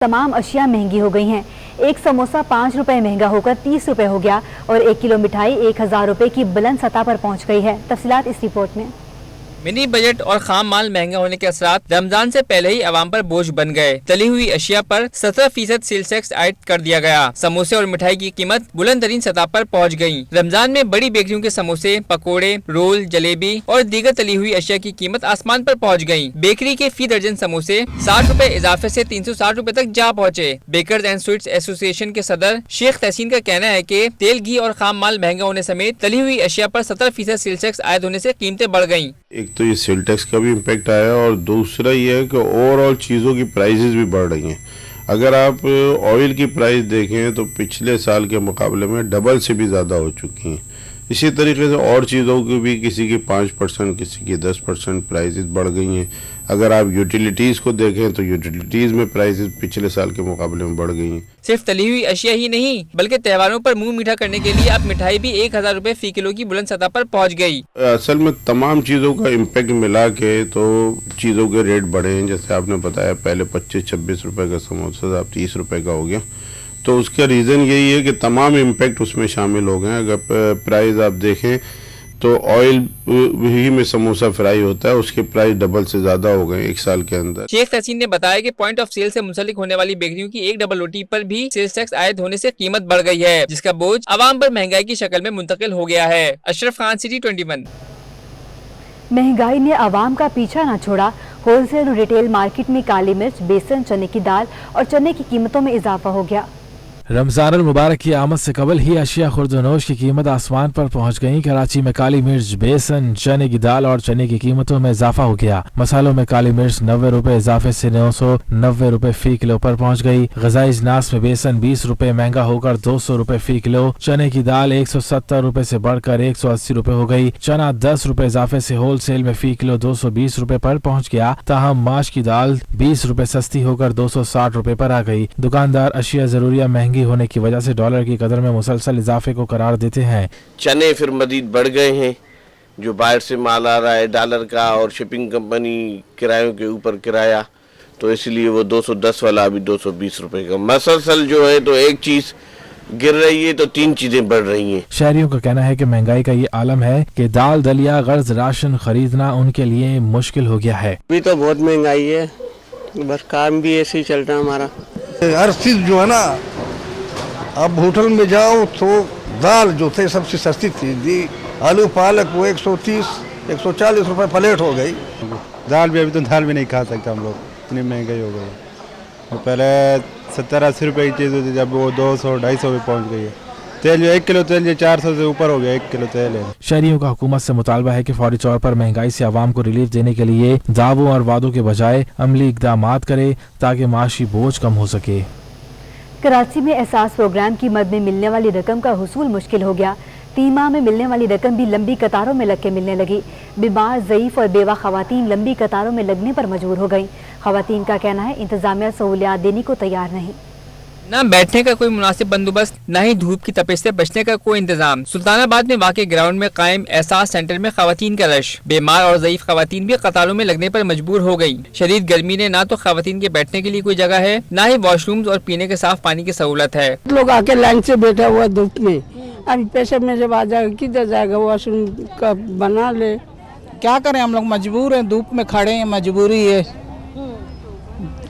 तमाम अशिया महंगी हो गई हैं। एक समोसा 5 रुपए महंगा होकर 30 रुपए हो गया और 1 किलो मिठाई 1000 रुपए की बुलंद सतह पर पहुंच गई है। तफसीलात इस रिपोर्ट में। मिनी बजट और खाम माल महंगा होने के असरात रमजान से पहले ही अवाम पर बोझ बन गए। तली हुई अशिया पर 17% सेल्स टैक्स आयद कर दिया गया। समोसे और मिठाई की कीमत बुलंद तरीन सतह पर पहुंच गई। रमजान में बड़ी बेकरियों के समोसे, पकोड़े, रोल, जलेबी और दीगर तली हुई अशिया की कीमत आसमान पर पहुंच गई। बेकरी के फी दर्जन समोसे 60 रुपए इजाफे से 360 रुपए तक जा पहुँचे। बेकर्स एंड स्वीट्स एसोसिएशन के सदर शेख तहसीन का कहना है कि तेल, घी और खाम माल महंगा होने समेत तली हुई अशिया पर 17% सेल्स टैक्स आयद होने से कीमतें बढ़ गयी। एक तो ये सेल टैक्स का भी इम्पैक्ट आया और दूसरा ये है कि ओवरऑल चीज़ों की प्राइसेस भी बढ़ रही हैं। अगर आप ऑयल की प्राइस देखें तो पिछले साल के मुकाबले में डबल से भी ज़्यादा हो चुकी हैं। इसी तरीके से और चीज़ों की भी किसी की 5%, किसी की 10% प्राइसेस बढ़ गई हैं। अगर आप यूटिलिटीज़ को देखें तो यूटिलिटीज़ में प्राइसेस पिछले साल के मुकाबले में बढ़ गई हैं। सिर्फ तली हुई अशिया ही नहीं बल्कि त्योहारों पर मुंह मीठा करने के लिए अब मिठाई भी 1000 रुपए फी किलो की बुलंद सतह पर पहुंच गई। असल में तमाम चीज़ों का इम्पैक्ट मिला के तो चीज़ों के रेट बढ़े हैं। जैसे आपने बताया पहले 25-26 रुपए का समोसा अब 30 रुपए का हो गया। तो उसका रीज़न यही है कि तमाम इम्पैक्ट उसमें शामिल हो गए हैं। अगर प्राइस आप देखें तो ऑयल ही में समोसा फ्राई होता है, उसके प्राइस डबल से ज़्यादा हो गए एक साल के अंदर। शेख तहसीन ने बताया कि पॉइंट ऑफ सेल से मुंसलिक होने वाली बेकरियों की एक डबल रोटी पर भी सेल्स टैक्स आयद होने से कीमत बढ़ गई है, जिसका बोझ अवाम पर महंगाई की शक्ल में मुंतकिल हो गया है। अशरफ खान, सिटी 21। महंगाई ने आवाम का पीछा न छोड़ा। होलसेल और रिटेल मार्केट में काली मिर्च, बेसन, चने की दाल और चने की कीमतों में इजाफा हो गया। रमजान मुबारक की आमद से कबल ही अशिया खुर्दनोश की कीमत आसमान पर पहुंच गई। कराची में काली मिर्च, बेसन, चने की दाल और चने की कीमतों में इजाफा हो गया। मसालों में काली मिर्च 90 रुपए इजाफे से 990 रुपए फी किलो पर पहुंच गई। ग़िज़ाई अजनास में बेसन 20 रुपए महंगा होकर 200 रुपए फी किलो। चने की दाल 170 रुपए से बढ़कर 180 रुपए हो गई। चना 10 रुपए इजाफे से होलसेल में फी किलो 220 रुपए पर पहुँच गया। ताहम माश की दाल 20 रुपए सस्ती होकर 260 रुपए पर आ गई। दुकानदार अशिया जरूरिया महंगी होने की वजह से डॉलर की कदर में मुसलसल इजाफे को करार देते हैं। चने फिर मजीद बढ़ गए हैं, जो बाहर से माल आ रहा है डॉलर का और शिपिंग कंपनी किरायों के ऊपर किराया, तो इसलिए वो 210 वाला अभी 220 रुपए का मसलसल जो है। तो एक चीज गिर रही है तो 3 चीजें बढ़ रही हैं। शहरियों का कहना है कि महंगाई का ये आलम है कि दाल, दलिया, गर्ज राशन खरीदना उनके लिए मुश्किल हो गया है। अभी तो बहुत महंगाई है, बस काम भी ऐसे ही चल रहा है हमारा। हर चीज जो है ना, अब होटल में जाओ तो दाल जो थे सबसे सस्ती थी, आलू पालक वो 130-140 रुपए प्लेट हो गई। दाल भी अभी तो दाल भी नहीं खा सकते हम लोग, इतनी महंगाई हो गई। और पहले 70-80 रुपए की चीज़ होती थी, जब वो 200-250 पे पहुंच गई है। तेल जो 1 किलो तेल जो 400 से ऊपर हो गया 1 किलो तेल है। शहरियों का हुकूमत से मुतालबा है कि फौरी तौर पर महंगाई से आवाम को रिलीफ देने के लिए दावों और वादों के बजाय अमली इक़दामात करे ताकि माशी बोझ कम हो सके। कराची में एहसास प्रोग्राम की मद में मिलने वाली रकम का हुसूल मुश्किल हो गया। 3 माह में मिलने वाली रकम भी लंबी कतारों में लग के मिलने लगी। बीमार, ज़ईफ़ और बेवा खवातीन लंबी कतारों में लगने पर मजबूर हो गईं। खवातीन का कहना है इंतजामिया सहूलियात देने को तैयार नहीं। न बैठने का कोई मुनासिब बंदोबस्त, न ही धूप की तपिश से बचने का कोई इंतजाम। सुल्तानाबाद में वाक़ई ग्राउंड में कायम एहसास सेंटर में खवातीन का रश। बेमार और ज़ईफ खवातीन भी कतारों में लगने पर मजबूर हो गई। शदीद गर्मी ने ना तो खवातीन के बैठने के लिए कोई जगह है, न ही वॉशरूम्स और पीने के साफ पानी की सहूलत है। लोग आके लाइन से बैठा हुआ धूप में, अभी पेशेंट में जब आ जाएगा किधर जाएगा, वॉशरूम का बना ले। क्या करें, हम लोग मजबूर हैं, धूप में खड़े हैं, मजबूरी है।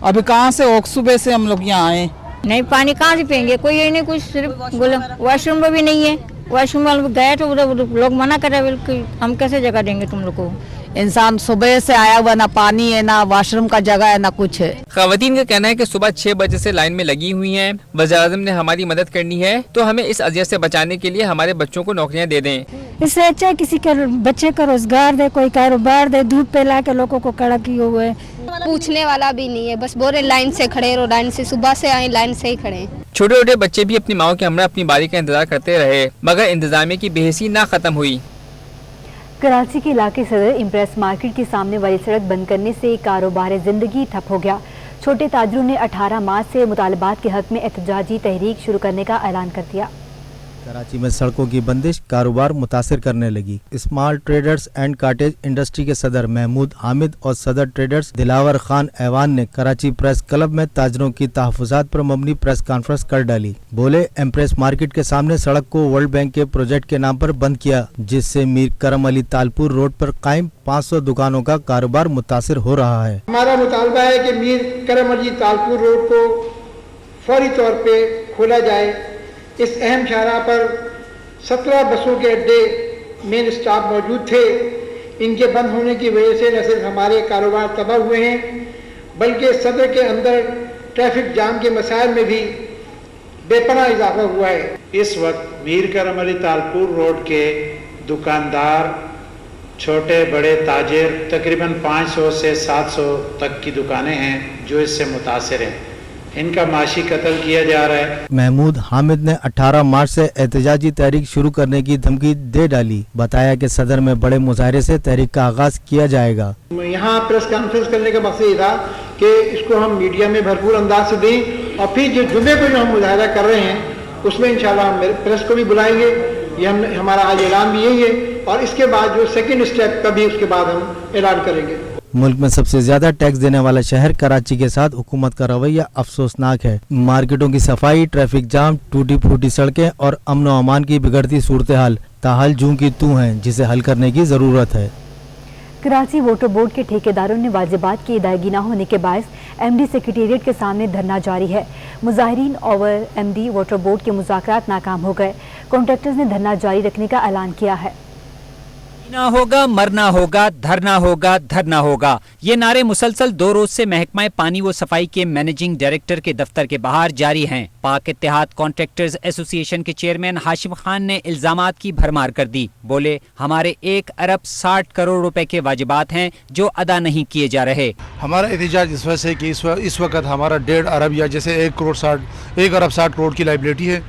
अभी कहाँ से सुबह से हम लोग यहाँ आए, नहीं पानी कहाँ से पियेंगे, कोई यही नहीं, कुछ सिर्फ वॉशरूम में भी नहीं है। वॉशरूम में गए तो लोग मना कर रहे, बिल्कुल हम कैसे जगह देंगे तुम लोग को। इंसान सुबह से आया हुआ, ना पानी है, ना वॉशरूम का जगह है, ना कुछ है। खवातीन का कहना है कि सुबह 6 बजे से लाइन में लगी हुई हैं। वज़ीर-ए-आज़म ने हमारी मदद करनी है तो हमें इस अज़ियत से बचाने के लिए हमारे बच्चों को नौकरियां दे दें। इससे अच्छा किसी के बच्चे को रोजगार दे, कोई कारोबार दे, धूप पे ला के लोगों को कड़ा किए हुए। पूछने वाला भी नहीं है, बस बोले लाइन से खड़े रहो, लाइन से सुबह से आए, लाइन से ही खड़े। छोटे छोटे बच्चे भी अपनी माओ के हमरा अपनी बारी का इंतजार करते रहे, मगर इंतजामिया की बेहिसी ना खत्म हुई। कराची के इलाके सदर इम्प्रेस मार्केट के सामने वाली सड़क बंद करने से कारोबार जिंदगी ठप हो गया। छोटे ताजरों ने 18 मार्च से मुतालबात के हक में एहतजाजी तहरीक शुरू करने का ऐलान कर दिया। कराची में सड़कों की बंदिश कारोबार मुतासिर करने लगी। Small traders and cottage industry के सदर महमूद हामिद और सदर ट्रेडर्स दिलावर खान ऐवान ने कराची प्रेस क्लब में ताजरों की तहफ़्फ़ुज़ात पर मबनी प्रेस कॉन्फ्रेंस कर डाली। बोले, एम्प्रेस मार्केट के सामने सड़क को वर्ल्ड बैंक के प्रोजेक्ट के नाम पर बंद किया, जिससे मीर करम अली तालपुर रोड पर कायम 500 दुकानों का कारोबार मुतासिर हो रहा है। हमारा मुतालबा है कि मीर करम अली तालपुर रोड को फौरी तौर पे खोला जाए। इस अहम शाहराह पर 17 बसों के अड्डे मेन स्टॉप मौजूद थे। इनके बंद होने की वजह से न सिर्फ हमारे कारोबार तबाह हुए हैं, बल्कि सदर के अंदर ट्रैफिक जाम के मसाइल में भी बेपनाह इजाफा हुआ है। इस वक्त मीर करम अली तालपुर रोड के दुकानदार, छोटे बड़े ताजिर, तकरीबन 500 से 700 तक की दुकानें हैं जो इससे मुतासिर हैं। इनका माशी कत्ल किया जा रहा है। महमूद हामिद ने 18 मार्च से एहतजाजी तहरीक शुरू करने की धमकी दे डाली। बताया कि सदर में बड़े मुजाहरे से तहरीक का आगाज किया जाएगा। यहाँ प्रेस कॉन्फ्रेंस करने का मकसद ये था कि इसको हम मीडिया में भरपूर अंदाज से दें और फिर जो जुमे को जो हम मुजाहरा कर रहे हैं उसमें इंशाल्लाह हम प्रेस को भी बुलाएंगे। ये हमारा आज ऐलान भी यही है और इसके बाद जो सेकंड स्टेप का भी उसके बाद हम ऐलान करेंगे। मुल्क में सबसे ज्यादा टैक्स देने वाला शहर कराची के साथ हुकूमत का रवैया अफसोसनाक है। मार्केटों की सफाई, ट्रैफिक जाम, टूटी फूटी सड़कें और अमन व अमान की बिगड़ती सूरत हाल ताहाल जूं की तू हैं, जिसे हल करने की जरूरत है। कराची वाटर बोर्ड के ठेकेदारों ने वाजिबात की अदायगी न होने के बायस एमडी सेक्रेटेरिएट के सामने धरना जारी है। मुजाहिरीन और एमडी वाटर बोर्ड के मुज़ाकरात नाकाम हो गए। कॉन्ट्रैक्टर्स ने धरना जारी रखने का ऐलान किया है। ना होगा, मरना होगा, धरना होगा, धरना होगा, ये नारे मुसलसल 2 रोज से महकमा पानी व सफाई के मैनेजिंग डायरेक्टर के दफ्तर के बाहर जारी हैं। पाक इत्तेहाद कॉन्ट्रैक्टर्स एसोसिएशन के चेयरमैन हाशिम खान ने इल्जामात की भरमार कर दी। बोले, हमारे 1 अरब 60 करोड़ रुपए के वाजिबात हैं जो अदा नहीं किए जा रहे। हमारा एहतजाज इस वजह से कि इस वक्त हमारा 1.5 अरब या जैसे 1 अरब 60 करोड़ की लाइबिलिटी है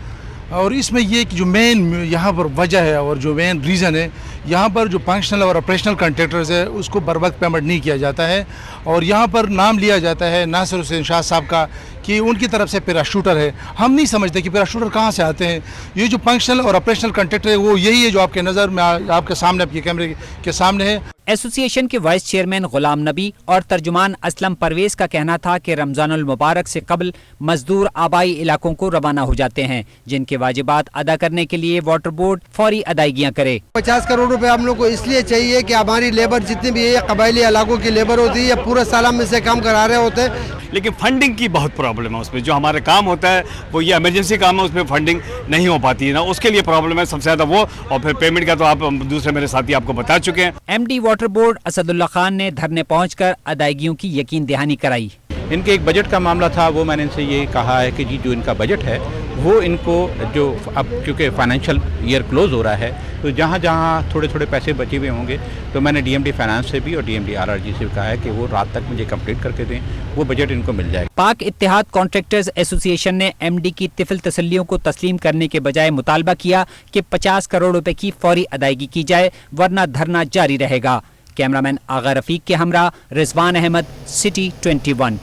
और इसमें ये कि जो मेन यहाँ पर वजह है और जो मेन रीज़न है, यहाँ पर जो फंक्शनल और ऑपरेशनल कॉन्ट्रैक्टर्स है उसको बर वक्त पेमेंट नहीं किया जाता है और यहाँ पर नाम लिया जाता है नासिर हुसैन शाह साहब का कि उनकी तरफ से पैराशूटर है। हम नहीं समझते कि पैराशूटर कहाँ से आते हैं। ये जो फंक्शनल और ऑपरेशनल कॉन्ट्रैक्टर है वो यही है जो आपके नज़र में आपके सामने, आपके कैमरे के सामने है। एसोसिएशन के वाइस चेयरमैन गुलाम नबी और तर्जुमान असलम परवेज का कहना था कि रमजानुल मुबारक से कबल मजदूर आबाई इलाकों को रवाना हो जाते हैं, जिनके वाजिबात अदा करने के लिए वाटर बोर्ड फौरी अदायगियां करे। 50 करोड़ रुपए हम लोग को इसलिए चाहिए कि हमारी लेबर जितनी भी है कबायली इलाकों की लेबर होती है, पूरे साल में से काम करा रहे होते हैं, लेकिन फंडिंग की बहुत प्रॉब्लम है उसमें। जो हमारे काम होता है वो ये इमरजेंसी काम है, उसमें फंडिंग नहीं हो पाती है ना, उसके लिए प्रॉब्लम है सबसे ज्यादा वो। और फिर पेमेंट का तो आप दूसरे मेरे साथी आपको बता चुके हैं। MD water board Asadullah Khan ने धरने पहुंचकर अदायगियों की यकीन दहानी कराई। इनके एक बजट का मामला था, वो मैंने इनसे ये कहा है कि जी जो इनका बजट है वो इनको जो अब क्योंकि फाइनेंशियल ईयर क्लोज हो रहा है तो जहाँ जहाँ थोड़े थोड़े पैसे बचे हुए होंगे तो मैंने डीएमडी फाइनेंस से भी और डीएमडी आरआरजी से भी कहा है कि वो रात तक मुझे कंप्लीट करके दें, वो बजट इनको मिल जाएगा। पाक इत्तेहाद कॉन्ट्रैक्टर्स एसोसिएशन ने एमडी की तिफिल तसल्लियों को तस्लीम करने के बजाय मुतालबा किया कि 50 करोड़ रुपए की फौरी अदायगी की जाए, वरना धरना जारी रहेगा। कैमरामैन आगा रफीक के हमरा रिजवान अहमद, सिटी 21।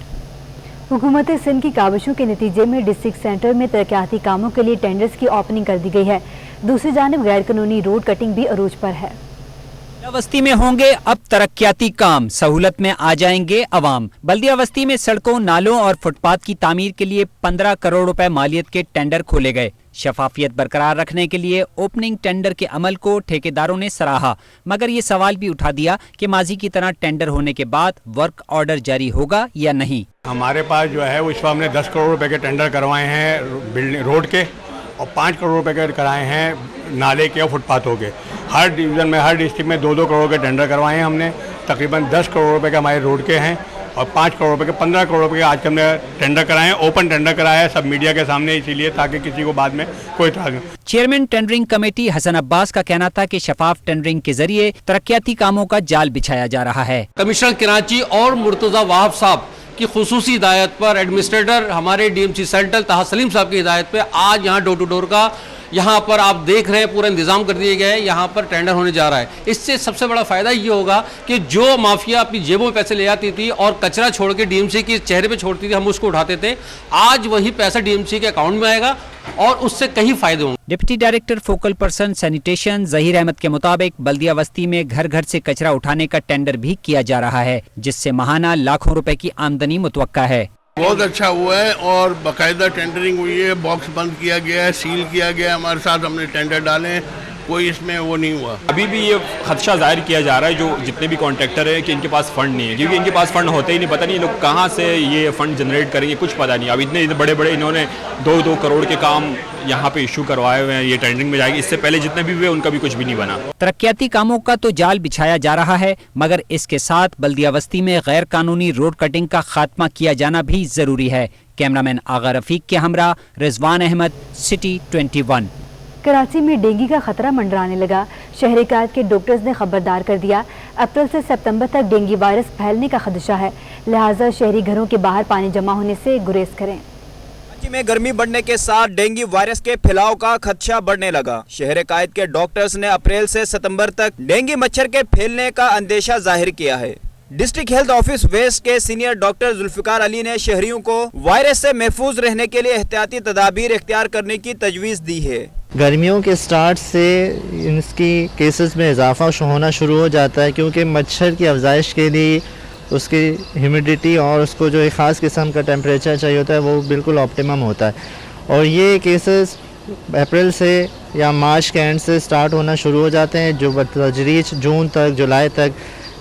हुकूमत सिंध की काविशों के नतीजे में डिस्ट्रिक्ट सेंटर में तरक्याती कामों के लिए टेंडर्स की ओपनिंग कर दी गई है। दूसरी जानिब गैर कानूनी रोड कटिंग भी अरूज पर है। बल्दिया में होंगे अब तरक्याती काम, सहूलत में आ जाएंगे अवाम। बल्दिया बस्ती में सड़कों, नालों और फुटपाथ की तामीर के लिए 15 करोड़ रुपए मालियत के टेंडर खोले गए। शफाफियत बरकरार रखने के लिए ओपनिंग टेंडर के अमल को ठेकेदारों ने सराहा, मगर ये सवाल भी उठा दिया कि माजी की तरह टेंडर होने के बाद वर्क ऑर्डर जारी होगा या नहीं। हमारे पास जो है वो इस बार हमने 10 करोड़ रुपए के टेंडर करवाए हैं बिल्डिंग रोड के और 5 करोड़ रुपए के कराए हैं नाले के और फुटपाथों के। हर डिवीज़न में, हर डिस्ट्रिक्ट में 2-2 करोड़ के टेंडर करवाए हैं हमने। तकरीबन 10 करोड़ रुपए के हमारे रोड के हैं और 5 करोड़ रुपए के 15 करोड़ रुपए के आज हमने टेंडर कराए हैं। ओपन टेंडर कराया है सब मीडिया के सामने, इसीलिए ताकि किसी को बाद में कोई इतराज नहीं। Chairman tendering committee Hasan Abbas का कहना था कि शफाफ टेंडरिंग के जरिए तरक्याती कामों का जाल बिछाया जा रहा है। कमिश्नर कराची और मुर्तजा वाहब साहब की खुसूसी हिदायत पर एडमिनिस्ट्रेटर हमारे डीएमसी सेंट्रल ताहा सलीम साहब की हिदायत पे आज यहाँ डोर टू डोर का यहाँ पर आप देख रहे हैं पूरा इंतजाम कर दिए गए हैं, यहाँ पर टेंडर होने जा रहा है। इससे सबसे बड़ा फायदा ये होगा कि जो माफिया अपनी जेबों में पैसे ले आती थी और कचरा छोड़ के डीएमसी के चेहरे पे छोड़ती थी, हम उसको उठाते थे, आज वही पैसा डीएमसी के अकाउंट में आएगा और उससे कई फायदे होंगे। Deputy director focal person sanitation Zaheer Ahmed के मुताबिक बल्दिया बस्ती में घर घर से कचरा उठाने का टेंडर भी किया जा रहा है, जिससे माहाना लाखों रुपए की आमदनी मुतवक्का है। बहुत अच्छा हुआ है और बाकायदा टेंडरिंग हुई है, बॉक्स बंद किया गया है, सील किया गया है, हमारे साथ हमने टेंडर डाले हैं, कोई इसमें वो नहीं हुआ। अभी भी ये खदशा जाहिर किया जा रहा है जो जितने भी कॉन्ट्रैक्टर है कि इनके पास फंड नहीं है, क्योंकि इनके पास फंड होते ही नहीं, पता नहीं लोग कहाँ से ये फंड जनरेट करेंगे, कुछ पता नहीं। अब इतने बड़े बड़े इन्होंने 2-2 करोड़ के काम यहाँ पे इशू करवाए हुए हैं, ये टेंडरिंग में जाएगी। इससे पहले जितने भी हुए उनका भी कुछ भी नहीं बना। तरक्याती कामों का तो जाल बिछाया जा रहा है, मगर इसके साथ बल्दिया बस्ती में गैर कानूनी रोड कटिंग का खात्मा किया जाना भी जरूरी है। कैमरामैन आगा रफीक के हमरा रिजवान अहमद, सिटी 21। कराची में डेंगू का खतरा मंडराने लगा। शहरी कायद के डॉक्टर्स ने खबरदार कर दिया, अप्रैल से सितंबर तक डेंगू वायरस फैलने का खदशा है, लिहाजा शहरी घरों के बाहर पानी जमा होने से गुरेज करें। कराची में गर्मी बढ़ने के साथ डेंगू वायरस के फैलाव का खदशा बढ़ने लगा। शहर कायद के डॉक्टर्स ने अप्रैल से सितंबर तक डेंगू मच्छर के फैलने का अंदेशा जाहिर किया है। डिस्ट्रिक्ट हेल्थ ऑफिस वेस्ट के सीनियर डॉक्टर जुल्फिकार अली ने शहरियों को वायरस से महफूज रहने के लिए एहतियाती तदाबीर इख्तियार करने की तजवीज़ दी है। गर्मियों के स्टार्ट से इसकी केसेस में इजाफा होना शुरू हो जाता है, क्योंकि मच्छर की अफजाइश के लिए उसकी ह्यूमिडिटी और उसको जो एक ख़ास किस्म का टेम्परेचर चाहिए होता है वो बिल्कुल ऑप्टिमम होता है। और ये केसेस अप्रैल से या मार्च के एंड से स्टार्ट होना शुरू हो जाते हैं, जो बतदरीज जून तक, जुलाई तक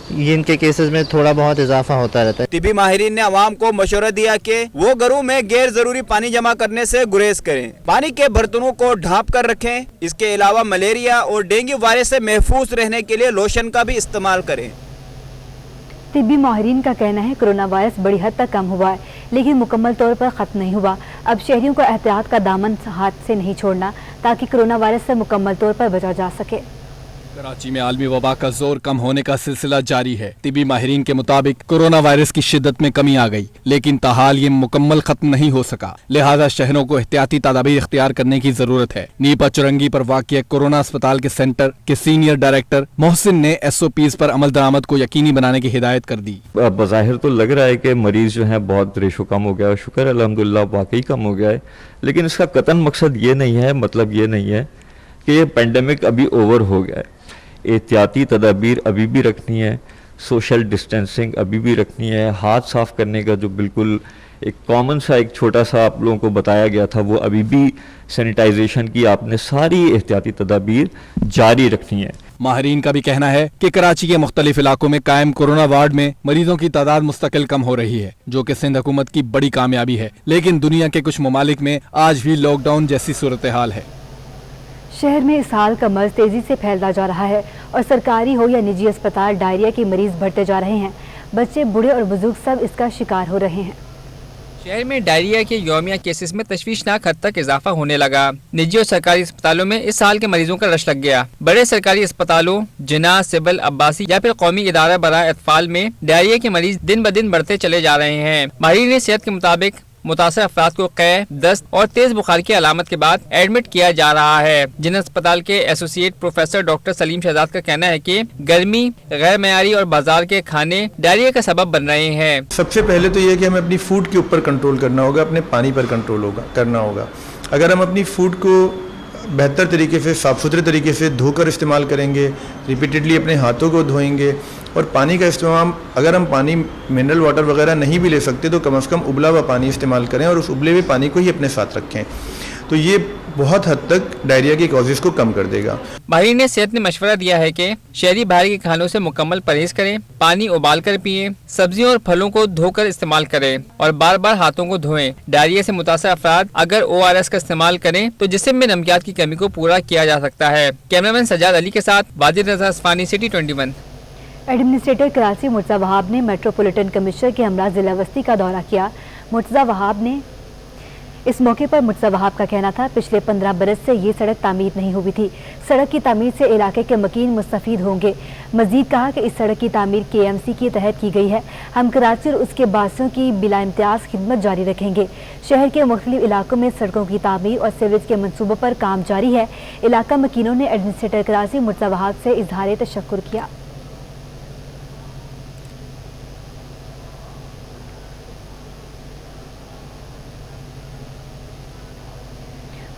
इनके केसेस में थोड़ा बहुत इजाफा होता रहता है। तिबी माहिरीन ने अवाम को मशवरा दिया कि वो घरों में गैर जरूरी पानी जमा करने से गुरेज करें, पानी के बर्तनों को ढांप कर रखें। इसके अलावा मलेरिया और डेंगू वायरस से महफूज रहने के लिए लोशन का भी इस्तेमाल करें। तिब्बी माहिरीन का कहना है कोरोना वायरस बड़ी हद तक कम हुआ है, लेकिन मुकम्मल तौर पर ख़त्म नहीं हुआ। अब शहरियों को एहतियात का दामन हाथ से नहीं छोड़ना, ताकि कोरोना वायरस से मुकम्मल तौर पर बचा जा सके। कराची में आलमी वबा का जोर कम होने का सिलसिला जारी है। तिबी माहिरीन के मुताबिक कोरोना वायरस की शिद्दत में कमी आ गई, लेकिन ताहाल ये मुकम्मल खत्म नहीं हो सका, लिहाजा शहरों को एहतियाती तदाबीर इख्तियार करने की जरूरत है। नीपा चुरंगी पर वाक़िया कोरोना अस्पताल के सेंटर के सीनियर डायरेक्टर मोहसिन ने SOPs पर अमल दरामद को यकीनी बनाने की हिदायत कर दी। बज़ाहिर तो लग रहा है कि मरीज जो है बहुत रेशो कम हो गया है, शुक्र अल्हम्दुलिल्लाह वाकई कम हो गया है, लेकिन इसका कतन मकसद ये नहीं है, मतलब ये नहीं है कि ये पेंडेमिक अभी ओवर हो गया है। एहतियाती तदाबीर अभी भी रखनी है, सोशल डिस्टेंसिंग अभी भी रखनी है, हाथ साफ़ करने का जो बिल्कुल एक कॉमन सा एक छोटा सा आप लोगों को बताया गया था वो अभी भी, सैनिटाइजेशन की आपने सारी एहतियाती तदाबीर जारी रखनी है। माहिरीन का भी कहना है कि कराची के मुख्तलिफ इलाकों में कायम कोरोना वार्ड में मरीजों की तादाद मुस्तकिल कम हो रही है, जो कि सिंध हुकूमत की बड़ी कामयाबी है, लेकिन दुनिया के कुछ ममालिक में आज भी लॉकडाउन जैसी सूरत हाल है। शहर में इस हाल का मर्ज तेजी से फैलता जा रहा है और सरकारी हो या निजी अस्पताल डायरिया के मरीज बढ़ते जा रहे हैं। बच्चे, बूढ़े और बुजुर्ग सब इसका शिकार हो रहे हैं। शहर में डायरिया के यौमिया केसेस में तशवीशनाक हद तक इजाफा होने लगा। निजी और सरकारी अस्पतालों में इस साल के मरीजों का रश लग गया। बड़े सरकारी अस्पतालों जिना, सिविल, अब्बासी या फिर कौमी इदारा बराए अतफाल में डायरिया के मरीज दिन ब दिन बढ़ते चले जा रहे हैं। माहिरीन सेहत के मुताबिक मुतासर अफराद को कै, दस्त और तेज बुखार की अलामत के बाद एडमिट किया जा रहा है। जिन अस्पताल के associate professor doctor Salim Shahzad का कहना है कि गर्मी, गैर मयारी और बाजार के खाने डायरिया का सबब बन रहे हैं। सबसे पहले तो ये है कि हमें अपनी फूड के ऊपर कंट्रोल करना होगा, अपने पानी पर कंट्रोल करना होगा। अगर हम अपनी फूड को बेहतर तरीके से, साफ़ सुथरे तरीके से धोकर इस्तेमाल करेंगे, रिपीटेडली अपने हाथों को धोएंगे और पानी का इस्तेमाल, अगर हम पानी मिनरल वाटर वगैरह नहीं भी ले सकते तो कम से कम उबला हुआ पानी इस्तेमाल करें और उस उबले हुए पानी को ही अपने साथ रखें, तो ये बहुत हद तक डायरिया की कॉजेज़ को कम कर देगा। माहिर ने सेहत ने मशवरा दिया है कि शहरी बाहर के खानों से मुकम्मल परहेज करें, पानी उबाल कर पिए, सब्जियों और फलों को धोकर इस्तेमाल करें और बार बार हाथों को धोएं। डायरिया से मुतासर अफराद अगर ORS का इस्तेमाल करें तो जिस्म में नमकियात की कमी को पूरा किया जा सकता है। कैमरामैन सजाद अली के साथ वाजिद रज़ा अस्फानी, सिटी 21। एडमिनिस्ट्रेटर कराची मुर्तज़ा वहाब ने मेट्रोपॉलिटन कमिश्नर के हमरा जिला बस्ती का दौरा किया। मुर्तज़ा वहाब ने इस मौके पर मुर्तज़ा वहाब का कहना था, पिछले 15 बरस से ये सड़क तामीर नहीं हुई थी। सड़क की तामीर से इलाके के मकीन मुस्तफीद होंगे। मजीद कहा कि इस सड़क की तामीर KMC के तहत की गई है। हम कराची और उसके बासियों की बिला इम्तियाज खिदमत जारी रखेंगे। शहर के मुख्तलिफ इलाकों में सड़कों की तामीर और सीवरेज के मनसूबों पर काम जारी है। इलाका मकीनों ने एडमिनिस्ट्रेटर कराची मुर्तज़ा वहाब से इजहार तशक्कुर किया।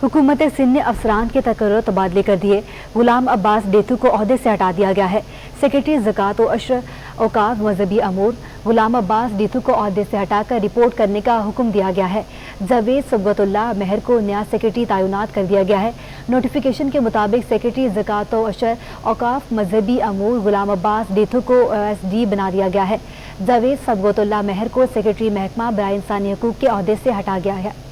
हुकूमत सिंध ने अफसरान के तकर्रुर तबादले कर दिए। गुलाम अब्बास डेथू को ओहदे से हटा दिया गया है। सेक्रेटरी ज़कात व अशर औकाफ मजहबी अमूर गुलाम अब्बास डेथू को ओहदे से हटाकर रिपोर्ट करने का हुक्म दिया गया है। जावेद सबगतुल्लाह महर को नया सेक्रेटरी तैनात कर दिया गया है। नोटिफिकेशन के मुताबिक सेक्रेटरी ज़कात व अशर औकाफ मजहबी अमूर गुलाम अब्बास डेथू को OSD बना दिया गया है। जावेद सबगतुल्लाह महर को सेक्रेटरी महकमा बराए इंसानी हकूक़ के ओहदे से हटा गया है।